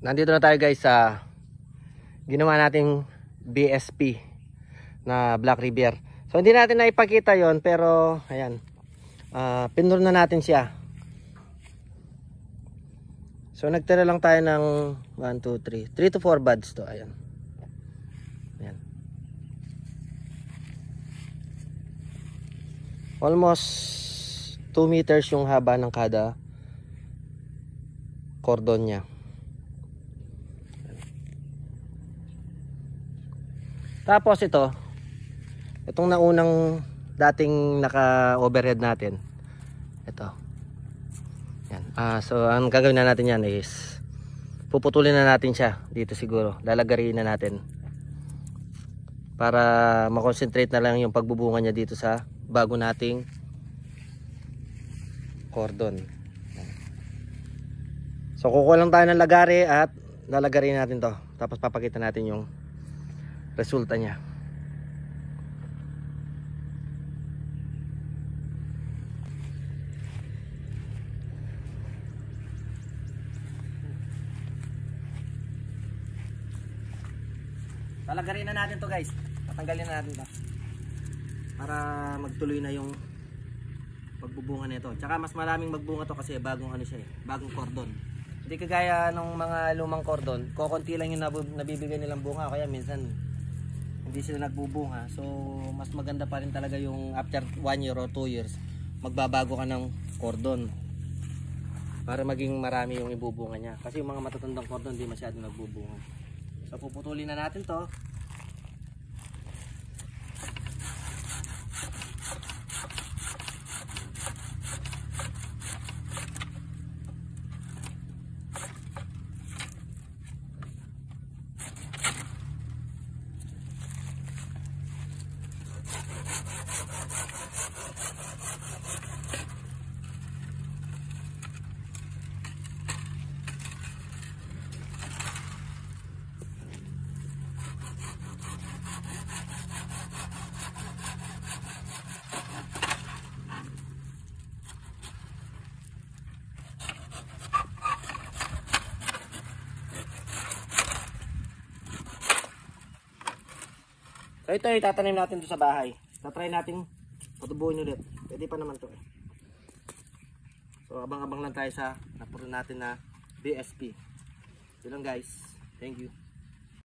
Nandito na tayo guys sa ginawa nating BSP na Black River. So hindi natin na ipakita yon, pero ayan, pinur na natin siya. So nagtira lang tayo ng 1, 2, 3 to 4 buds to. Ayan. Ayan. Almost 2 meters yung haba ng kada cordon niya. Tapos itong naunang dating naka-overhead natin. Ito. Yan. So ang gagawin na natin yan is puputulin na natin siya dito siguro. Lalagarin na natin. Para makonsentrate na lang yung pagbubunga niya dito sa bago nating cordon. So kukuha lang tayo ng lagari at lalagarin natin to. Tapos papakita natin yung resulta niya. Lalagarin na natin to guys. Tatanggalin na natin to para magtuloy na yung pagbubunga nito. Tsaka mas maraming magbunga to kasi bagong bagong cordon. Hindi kagaya ng mga lumang cordon, kokonti lang yung nabibigay nilang bunga, kaya minsan hindi sila nagbubunga. So mas maganda pa rin talaga yung after 1 year or 2 years magbabago ka ng cordon para maging marami yung ibubunga niya. Kasi yung mga matatandang cordon hindi masyado nagbubunga. So puputulin na natin to. So ito itatanim natin to sa bahay. Tatry natin patubuhin ulit. Pwede pa naman to eh. So abang-abang lang tayo sa napuro natin na BSP. Yun lang guys. Thank you.